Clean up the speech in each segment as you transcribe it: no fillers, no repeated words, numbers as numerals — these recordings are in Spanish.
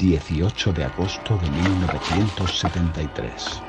18 de agosto de 1973.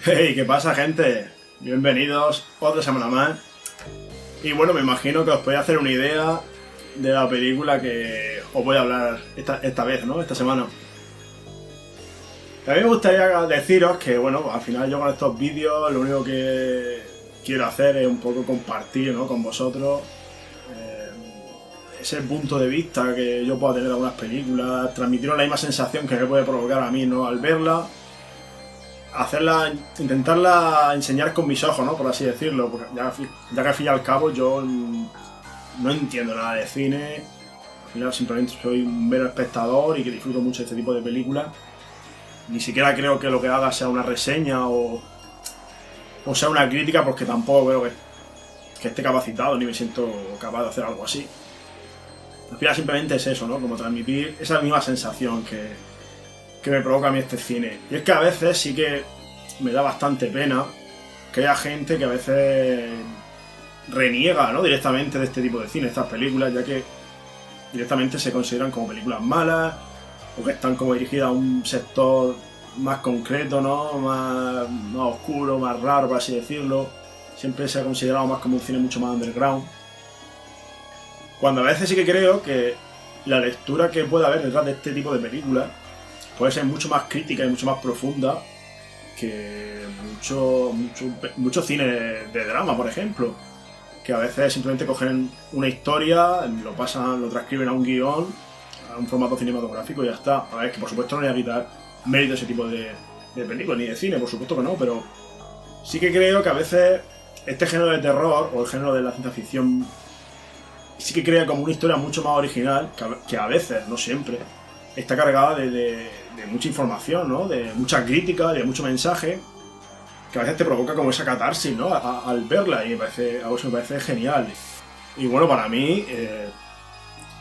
Hey, ¿qué pasa, gente? Bienvenidos otra semana más. Y bueno, me imagino que os podéis hacer una idea de la película que os voy a hablar esta vez, ¿no? Esta semana. También me gustaría deciros que, bueno, al final yo con estos vídeos lo único que quiero hacer es un poco compartir, ¿no?, con vosotros ese punto de vista que yo pueda tener de algunas películas, transmitiros la misma sensación que me puede provocar a mí, ¿no?, al verla. Intentarla enseñar con mis ojos, ¿no?, por así decirlo, porque ya que al fin y al cabo yo no entiendo nada de cine, al final simplemente soy un mero espectador y que disfruto mucho de este tipo de películas. Ni siquiera creo que lo que haga sea una reseña o sea una crítica, porque tampoco creo que esté capacitado ni me siento capaz de hacer algo así. Al final simplemente es eso, ¿no?, como transmitir esa misma sensación que me provoca a mí este cine. Y es que a veces sí que me da bastante pena que haya gente que a veces reniega, ¿no?, directamente de este tipo de cine, estas películas, ya que directamente se consideran como películas malas o que están como dirigidas a un sector más concreto, ¿no?, más oscuro, más raro, por así decirlo. Siempre se ha considerado más como un cine mucho más underground, cuando a veces sí que creo que la lectura que puede haber detrás de este tipo de películas puede ser mucho más crítica y mucho más profunda que mucho cine de drama, por ejemplo, que a veces simplemente cogen una historia, lo transcriben a un guión, a un formato cinematográfico y ya está. A ver, que por supuesto no voy a quitar mérito a ese tipo de películas, ni de cine, por supuesto que no, pero sí que creo que a veces este género de terror o el género de la ciencia ficción sí que crea como una historia mucho más original, que a veces, no siempre, está cargada de mucha información, ¿no?, de mucha crítica, de mucho mensaje, que a veces te provoca como esa catarsis, ¿no?, al verla, y algo que me parece genial. Y bueno, para mí,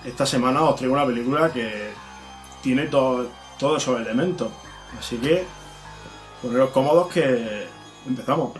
esta semana os traigo una película que tiene todos esos elementos. Así que, poneros cómodos que empezamos.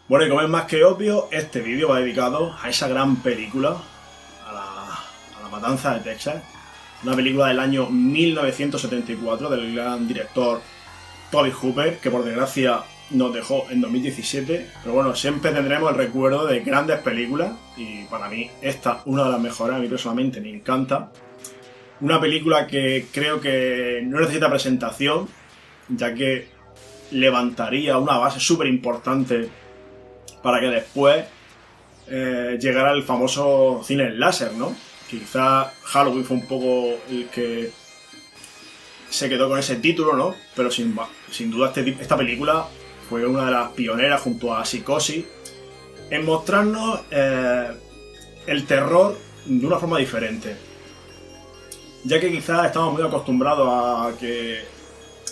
Bueno, y como es más que obvio, este vídeo va dedicado a esa gran película, a la Matanza de Texas, una película del año 1974 del gran director Tobe Hooper, que por desgracia nos dejó en 2017, pero bueno, siempre tendremos el recuerdo de grandes películas, y para mí esta, una de las mejores, a mí personalmente me encanta. Una película que creo que no necesita presentación, ya que levantaría una base súper importante para que después llegara el famoso cine en láser, ¿no? Quizá Halloween fue un poco el que se quedó con ese título, ¿no? Pero sin duda esta película fue una de las pioneras junto a Psicosis en mostrarnos el terror de una forma diferente. Ya que quizás estamos muy acostumbrados a que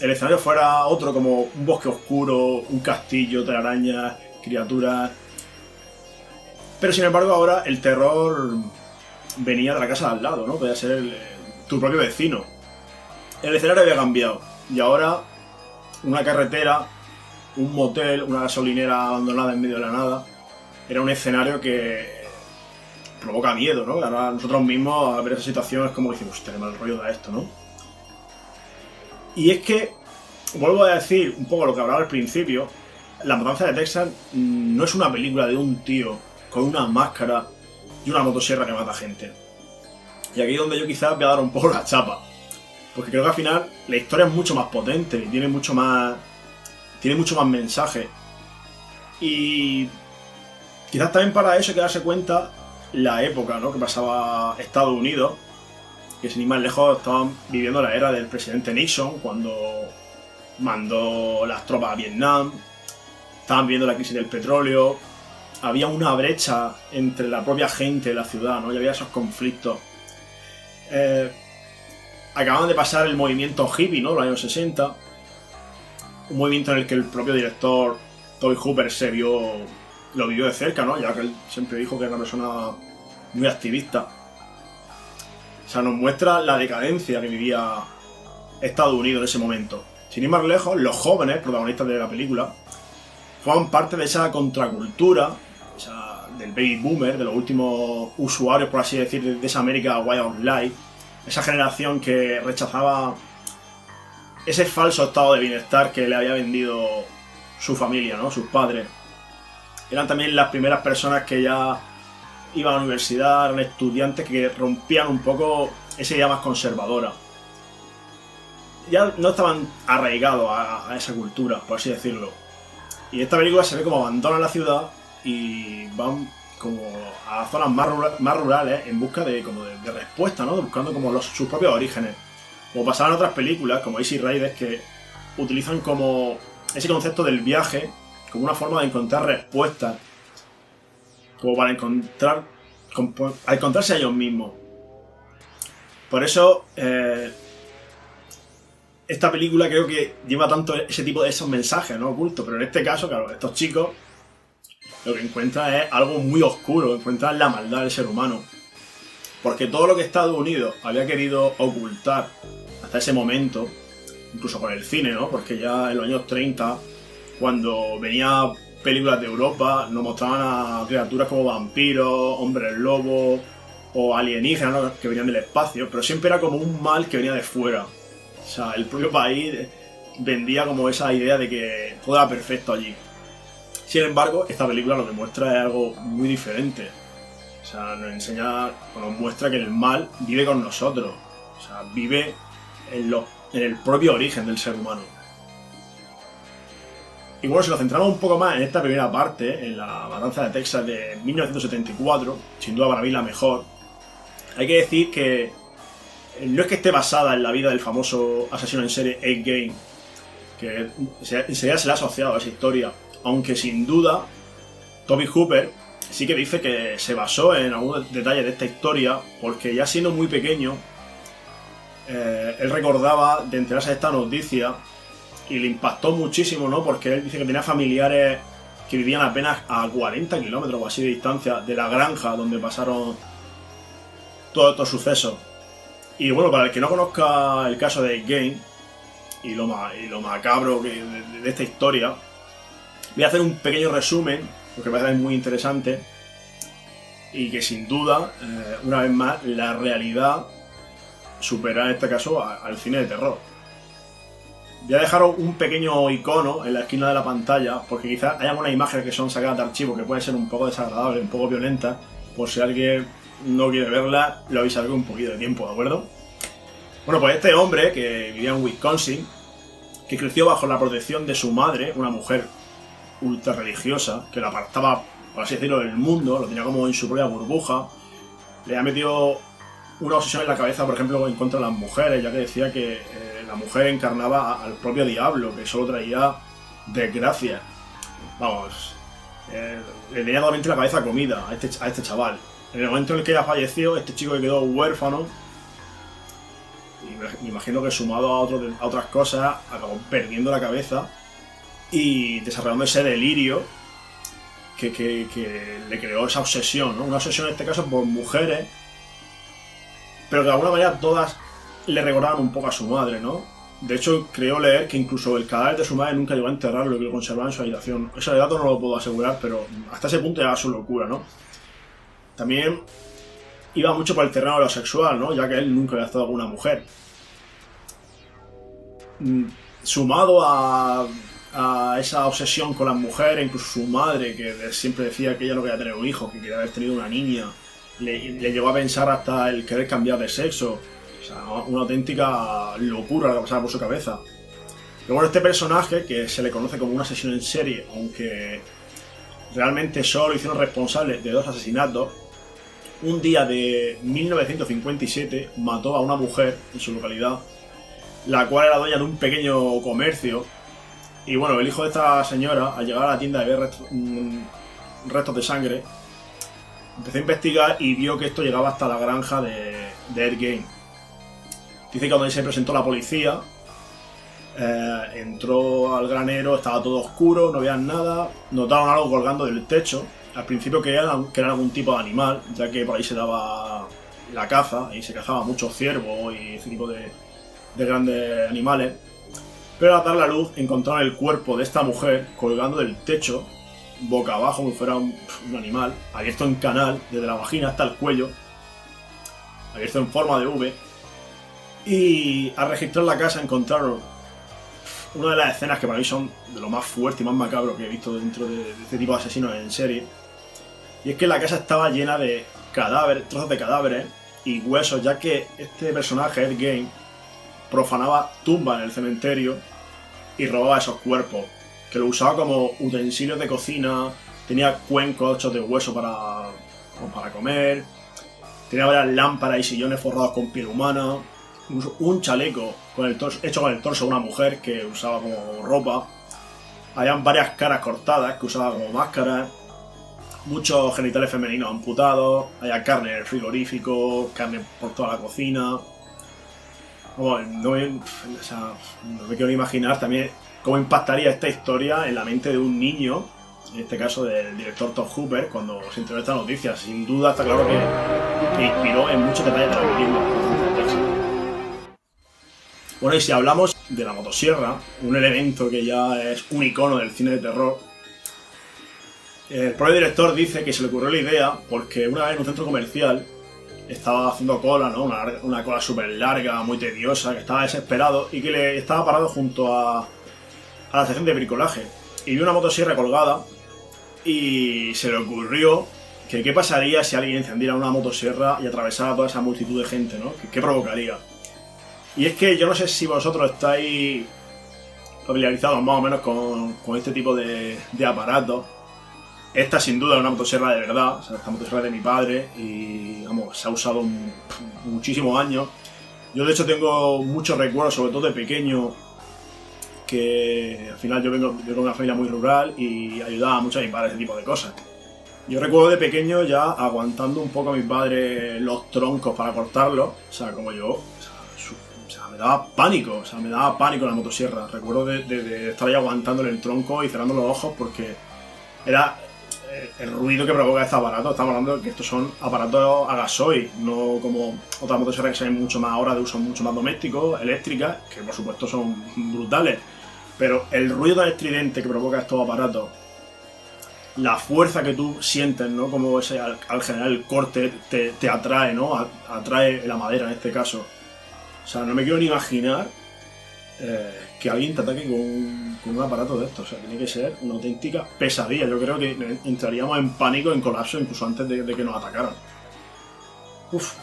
el escenario fuera otro, como un bosque oscuro, un castillo, telarañas, criaturas. Pero sin embargo ahora el terror venía de la casa de al lado, ¿no? Podía ser tu propio vecino. El escenario había cambiado y ahora una carretera, un motel, una gasolinera abandonada en medio de la nada, era un escenario que provoca miedo, ¿no? Ahora nosotros mismos a ver esa situación es como decimos, hostia, qué mal rollo da esto, ¿no? Y es que, vuelvo a decir un poco lo que hablaba al principio, La Matanza de Texas no es una película de un tío con una máscara y una motosierra que mata gente. Y aquí es donde yo quizás voy a dar un poco la chapa. Porque creo que al final la historia es mucho más potente y tiene mucho más mensaje. Y quizás también para eso hay que darse cuenta la época, ¿no? Que pasaba Estados Unidos, que sin ir más lejos estaban viviendo la era del presidente Nixon, cuando mandó las tropas a Vietnam, estaban viviendo la crisis del petróleo, había una brecha entre la propia gente de la ciudad, ¿no? Y había esos conflictos. Acababan de pasar el movimiento hippie, ¿no? Los años 60, un movimiento en el que el propio director Tobe Hooper lo vivió de cerca, ¿no? Ya que él siempre dijo que era una persona muy activista. O sea, nos muestra la decadencia que vivía Estados Unidos en ese momento. Sin ir más lejos, los jóvenes protagonistas de la película forman parte de esa contracultura, del baby boomer, de los últimos usuarios, por así decir, de esa América Way of Life, esa generación que rechazaba ese falso estado de bienestar que le había vendido su familia, ¿no? Sus padres. Eran también las primeras personas que ya iban a la universidad, eran estudiantes que rompían un poco esa idea más conservadora. Ya no estaban arraigados a esa cultura, por así decirlo. Y esta película se ve como abandonan la ciudad y van como a zonas más rurales en busca de respuesta, ¿no? Buscando como sus propios orígenes. Como pasaban en otras películas, como Easy Riders, que utilizan como ese concepto del viaje como una forma de encontrar respuestas, como para encontrarse a ellos mismos. Por eso esta película creo que lleva tanto ese tipo de esos mensajes, ¿no? Ocultos, pero en este caso, claro, estos chicos lo que encuentran es algo muy oscuro, encuentran la maldad del ser humano. Porque todo lo que Estados Unidos había querido ocultar hasta ese momento, incluso con el cine, ¿no? Porque ya en los años 30, cuando venía películas de Europa, nos mostraban a criaturas como vampiros, hombres lobos o alienígenas, ¿no? Que venían del espacio, pero siempre era como un mal que venía de fuera. O sea, el propio país vendía como esa idea de que todo era perfecto allí. Sin embargo, esta película lo que muestra es algo muy diferente. O sea, nos muestra que el mal vive con nosotros. O sea, vive en el propio origen del ser humano. Y bueno, si nos centramos un poco más en esta primera parte, en la Matanza de Texas de 1974, sin duda para mí la mejor, hay que decir que no es que esté basada en la vida del famoso asesino en serie Ed Gein, que enseguida se le ha asociado a esa historia, aunque sin duda Tobe Hooper sí que dice que se basó en algunos detalles de esta historia, porque ya siendo muy pequeño, él recordaba de enterarse de esta noticia y le impactó muchísimo, ¿no? Porque él dice que tenía familiares que vivían apenas a 40 kilómetros o así de distancia de la granja donde pasaron todos estos sucesos. Y bueno, para el que no conozca el caso de Ed Gein y lo macabro de esta historia, voy a hacer un pequeño resumen, porque me parece muy interesante y que sin duda, una vez más, la realidad supera en este caso al cine de terror. Voy a dejaros un pequeño icono en la esquina de la pantalla, porque quizás hay algunas imágenes que son sacadas de archivo que pueden ser un poco desagradables, un poco violentas, por si alguien no quiere verla, lo avisaré con un poquito de tiempo, ¿de acuerdo? Bueno, pues este hombre que vivía en Wisconsin, que creció bajo la protección de su madre, una mujer ultra religiosa, que lo apartaba, por así decirlo, del mundo, lo tenía como en su propia burbuja, le ha metido una obsesión en la cabeza, por ejemplo, en contra de las mujeres, ya que decía que la mujer encarnaba al propio diablo, que solo traía desgracia. Vamos, le tenía totalmente la cabeza comida a este chaval. En el momento en el que ella falleció, este chico que quedó huérfano, y me imagino que sumado a otras cosas, acabó perdiendo la cabeza y desarrollando ese delirio que le creó esa obsesión, ¿no? Una obsesión en este caso por mujeres, pero que de alguna manera todas le recordaban un poco a su madre, ¿no? De hecho, creo leer que incluso el cadáver de su madre nunca llegó a enterrarlo y que lo conservaba en su habitación. Ese dato no lo puedo asegurar, pero hasta ese punto ya era su locura, ¿no? También iba mucho por el terreno de lo sexual, ¿no? Ya que él nunca había estado con una mujer. Sumado a esa obsesión con las mujeres, incluso su madre, que siempre decía que ella no quería tener un hijo, que quería haber tenido una niña, le llegó a pensar hasta el querer cambiar de sexo. O sea, una auténtica locura que pasaba por su cabeza. Pero bueno, este personaje, que se le conoce como un asesino en serie, aunque realmente solo lo hicieron responsable de 2 asesinatos, un día de 1957 mató a una mujer en su localidad, la cual era dueña de un pequeño comercio. Y bueno, el hijo de esta señora, al llegar a la tienda y ver restos de sangre, empezó a investigar y vio que esto llegaba hasta la granja de Ed Gein. Dice que cuando se presentó la policía, entró al granero, estaba todo oscuro, no veían nada, notaron algo colgando del techo. Al principio creían que era algún tipo de animal, ya que por ahí se daba la caza y se cazaba muchos ciervos y ese tipo de grandes animales. Pero al dar la luz encontraron el cuerpo de esta mujer colgando del techo, boca abajo, como si fuera un animal, abierto en canal, desde la vagina hasta el cuello, abierto en forma de V. Y al registrar la casa encontraron una de las escenas que para mí son de lo más fuerte y más macabro que he visto dentro de este tipo de asesinos en serie. Y es que la casa estaba llena de cadáveres, trozos de cadáveres y huesos, ya que este personaje, Ed Gein, profanaba tumbas en el cementerio y robaba esos cuerpos, que lo usaba como utensilios de cocina, tenía cuencos hechos de hueso para comer, tenía varias lámparas y sillones forrados con piel humana, incluso un chaleco hecho con el torso de una mujer que usaba como ropa. Habían varias caras cortadas que usaba como máscaras, muchos genitales femeninos amputados, había carne en el frigorífico, carne por toda la cocina. No me quiero ni imaginar también cómo impactaría esta historia en la mente de un niño, en este caso del director Tobe Hooper, cuando se enteró de esta noticia. Sin duda está claro que inspiró en muchos detalles de la película. Bueno, y si hablamos de la motosierra, un elemento que ya es un icono del cine de terror, el propio director dice que se le ocurrió la idea porque una vez en un centro comercial estaba haciendo cola, ¿no? Una cola súper larga, muy tediosa, que estaba desesperado y que le estaba parado junto a la sección de bricolaje. Y vio una motosierra colgada y se le ocurrió que qué pasaría si alguien encendiera una motosierra y atravesara toda esa multitud de gente, ¿no? ¿Qué provocaría? Y es que yo no sé si vosotros estáis familiarizados más o menos con este tipo de aparatos. Esta sin duda es una motosierra de verdad, o sea, esta motosierra es de mi padre y vamos, se ha usado muchísimos años. Yo de hecho tengo muchos recuerdos, sobre todo de pequeño, que al final yo vengo de una familia muy rural y ayudaba mucho a mi padre a ese tipo de cosas. Yo recuerdo de pequeño ya aguantando un poco a mi padre los troncos para cortarlos, o sea, como yo, me daba pánico, la motosierra. Recuerdo de estar ahí aguantándole el tronco y cerrando los ojos porque era el ruido que provoca este aparato. Estamos hablando de que estos son aparatos a gasoil, no como otras motosierras que se ven mucho más ahora de uso mucho más doméstico, eléctricas, que por supuesto son brutales. Pero el ruido tan estridente que provoca estos aparatos, la fuerza que tú sientes, ¿no? Como ese, al generar el corte te atrae, ¿no? Atrae la madera en este caso. O sea, no me quiero ni imaginar que alguien te ataque con un aparato de estos. O sea, tiene que ser una auténtica pesadilla. Yo creo que entraríamos en pánico, en colapso, incluso antes de que nos atacaran. Uf.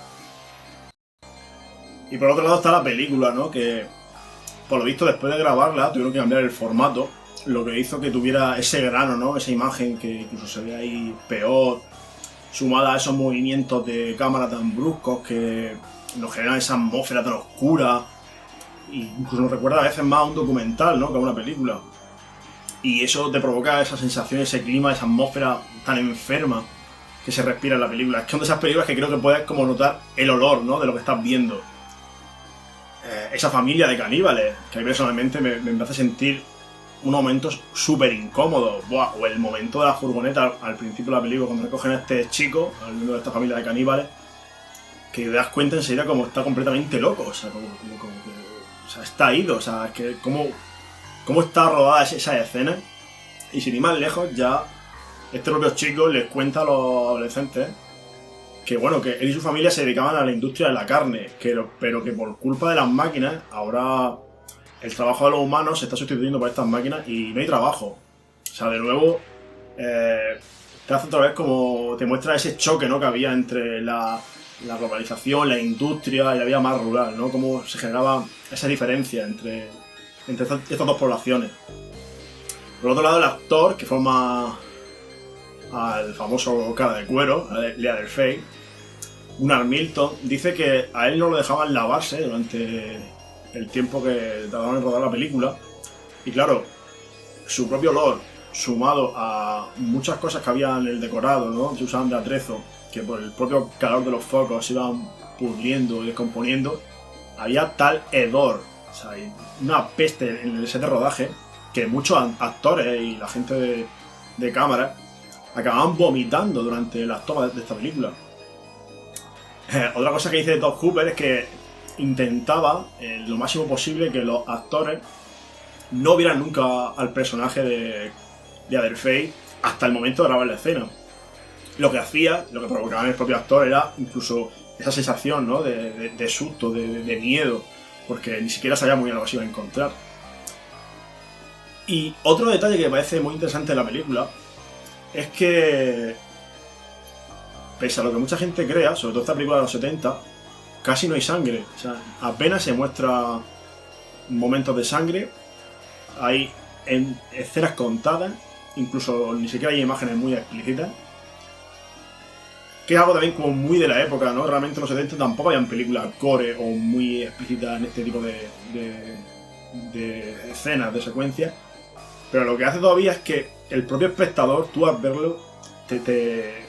Y por otro lado está la película, ¿no? Que, por lo visto, después de grabarla, tuvieron que cambiar el formato, lo que hizo que tuviera ese grano, ¿no? Esa imagen que incluso se ve ahí peor, sumada a esos movimientos de cámara tan bruscos que nos generan esa atmósfera tan oscura, y incluso nos recuerda a veces más a un documental, ¿no?, que a una película. Y eso te provoca esa sensación, ese clima, esa atmósfera tan enferma que se respira en la película. Es que son de esas películas que creo que puedes como notar el olor, ¿no?, de lo que estás viendo. Esa familia de caníbales, que a mí personalmente me hace sentir unos momentos súper incómodos. O el momento de la furgoneta al principio de la película, cuando recogen a este chico, al menos de esta familia de caníbales, que te das cuenta enseguida como está completamente loco, o sea, como que, o sea, está ido, o sea, es que cómo está rodada esa escena. Y sin ir más lejos, ya este propio chico les cuenta a los adolescentes que bueno, que él y su familia se dedicaban a la industria de la carne, pero que por culpa de las máquinas, ahora el trabajo de los humanos se está sustituyendo por estas máquinas y no hay trabajo. O sea, de nuevo, te hace otra vez como te muestra ese choque, ¿no?, que había entre la globalización, la industria y la vida más rural, ¿no?, cómo se generaba esa diferencia entre estas dos poblaciones. Por otro lado, el actor que forma al famoso cara de cuero, Leatherface, Gunnar Milton, dice que a él no lo dejaban lavarse durante el tiempo que tardaron en rodar la película. Y claro, su propio olor, sumado a muchas cosas que había en el decorado, ¿no?, se usaban de atrezo, que por el propio calor de los focos se iban pudriendo y descomponiendo, había tal hedor, o sea, una peste en el set de rodaje, que muchos actores y la gente de cámara acababan vomitando durante las tomas de esta película. Otra cosa que dice Todd Hooper es que intentaba lo máximo posible que los actores no vieran nunca al personaje de Leatherface hasta el momento de grabar la escena. Lo que hacía, lo que provocaba en el propio actor era incluso esa sensación, ¿no?, de susto, de miedo, porque ni siquiera sabía muy bien lo que se iba a encontrar. Y otro detalle que me parece muy interesante en la película es que, pese a lo que mucha gente crea, sobre todo esta película de los 70, casi no hay sangre. O sea, apenas se muestra momentos de sangre. Hay escenas contadas, incluso ni siquiera hay imágenes muy explícitas. Que es algo también como muy de la época, ¿no? Realmente en los 70 tampoco habían películas gore o muy explícitas en este tipo de escenas, de secuencias. Pero lo que hace todavía es que el propio espectador, tú al verlo, te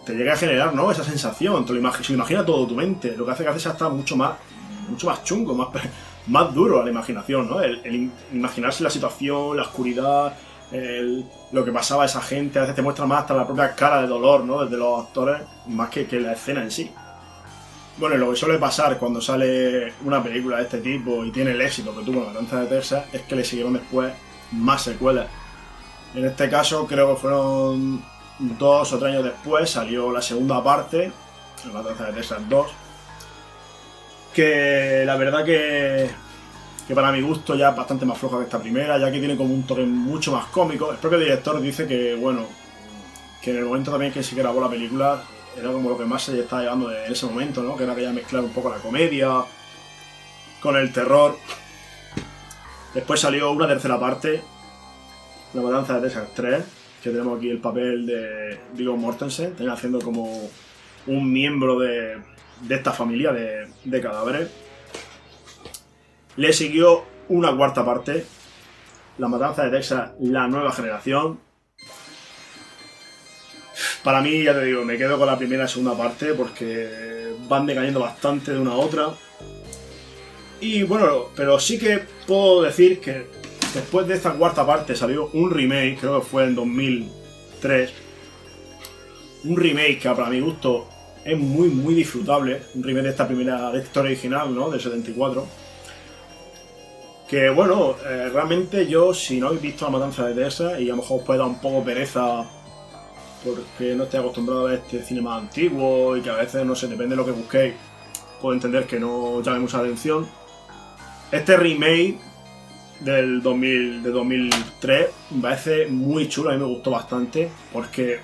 llega a generar, ¿no?, esa sensación, se lo imagina todo tu mente. Lo que hace que sea hasta mucho más chungo, más duro a la imaginación, ¿no? El imaginarse la situación, la oscuridad, lo que pasaba a esa gente. A veces te muestra más hasta la propia cara de dolor, ¿no?, desde los actores, más que la escena en sí. Bueno, y lo que suele pasar cuando sale una película de este tipo y tiene el éxito que tuvo La Matanza de Texas es que le siguieron después más secuelas. En este caso creo que fueron 2 o 3 años después, salió la segunda parte, La Matanza de Texas 2, que la verdad que para mi gusto ya es bastante más floja que esta primera, ya que tiene como un toque mucho más cómico. El propio director dice que, bueno, que en el momento también que se grabó la película era como lo que más se estaba llevando en ese momento, ¿no?, que era que ya mezclar un poco la comedia con el terror. Después salió una tercera parte, La Matanza de Texas 3, que tenemos aquí el papel de Viggo Mortensen, haciendo como un miembro de esta familia de cadáveres. Le siguió una cuarta parte, La Matanza de Texas, la nueva generación. Para mí, ya te digo, me quedo con la primera y segunda parte porque van decayendo bastante de una a otra. Y bueno, pero sí que puedo decir que después de esta cuarta parte salió un remake, creo que fue en 2003. Un remake que para mi gusto es muy disfrutable. Un remake de esta historia original, ¿no?, del 74. Que bueno, realmente yo, si no habéis visto La Matanza de Texas y a lo mejor os puede dar un poco pereza porque no estoy acostumbrado a ver este cine más antiguo y que a veces, no sé, depende de lo que busquéis, puedo entender que no llame mucha atención. Este remake de 2003 me parece muy chulo, a mí me gustó bastante, porque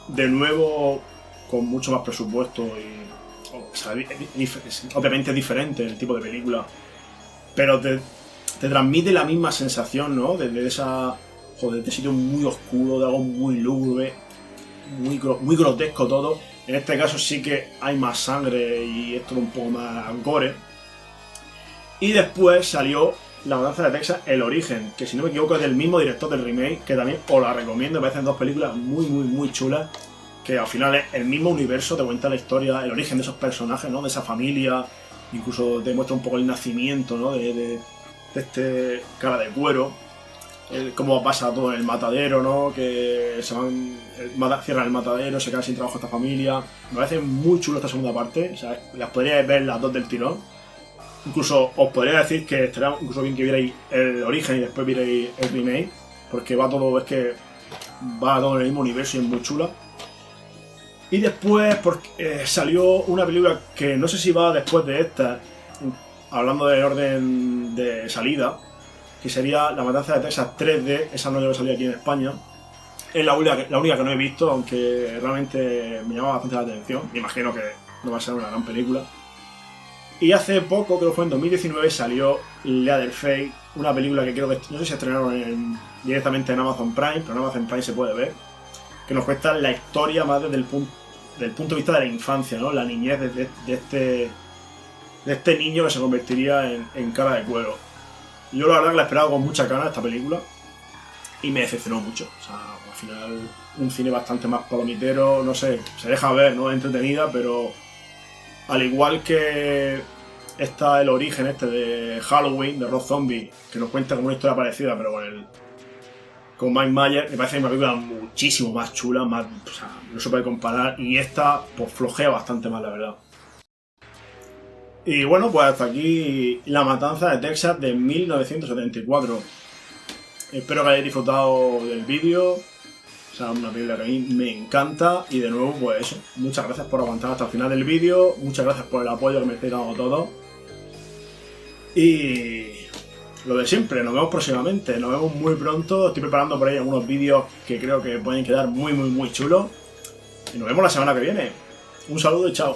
de nuevo con mucho más presupuesto y, o sea, obviamente es diferente el tipo de película, pero te transmite la misma sensación, ¿no?, de ese sitio muy oscuro, de algo muy lúgubre, muy grotesco todo. En este caso sí que hay más sangre y esto un poco más gore. Y después salió La Matanza de Texas, El Origen, que si no me equivoco es del mismo director del remake, que también os la recomiendo, me parecen dos películas muy chulas, que al final es el mismo universo, te cuenta la historia, el origen de esos personajes, ¿no? De esa familia, incluso te muestra un poco el nacimiento, ¿no? de este cara de cuero, cómo pasa todo en el matadero, ¿no? Que se van, cierran el matadero, se quedan sin trabajo esta familia. Me parece muy chulo esta segunda parte, o sea, las podríais ver las dos del tirón. Incluso os podría decir que estaría incluso bien que vierais El Origen y después vierais el remake, porque va todo, es que va todo en el mismo universo y es muy chula. Y después salió una película que no sé si va después de esta, hablando del orden de salida, que sería La Matanza de Texas 3D, esa no debe salir aquí en España. Es la única que no he visto, aunque realmente me llama bastante la atención. Me imagino que no va a ser una gran película. Y hace poco, creo que fue en 2019, salió Leatherface, una película que creo que no sé si estrenaron directamente en Amazon Prime, pero en Amazon Prime se puede ver, que nos cuenta la historia más desde el punto de vista de la infancia, ¿no? La niñez de este niño que se convertiría en cara de cuero. Yo la verdad que la esperaba con mucha ganas esta película y me decepcionó mucho. O sea, al final un cine bastante más palomitero, no sé, se deja ver, ¿no? Es entretenida, pero al igual que está El Origen de Halloween, de Rob Zombie, que nos cuenta como una historia parecida, pero con Mike Myers, me parece una película muchísimo más chula, más, o sea, no se puede comparar, y esta pues flojea bastante más, la verdad. Y bueno, pues hasta aquí La Matanza de Texas de 1974. Espero que hayáis disfrutado del vídeo. O sea, una película que a mí me encanta. Y de nuevo, pues eso. Muchas gracias por aguantar hasta el final del vídeo. Muchas gracias por el apoyo que me estáis dando todos. Y lo de siempre, nos vemos próximamente. Nos vemos muy pronto. Estoy preparando por ahí algunos vídeos que creo que pueden quedar muy chulos. Y nos vemos la semana que viene. Un saludo y chao.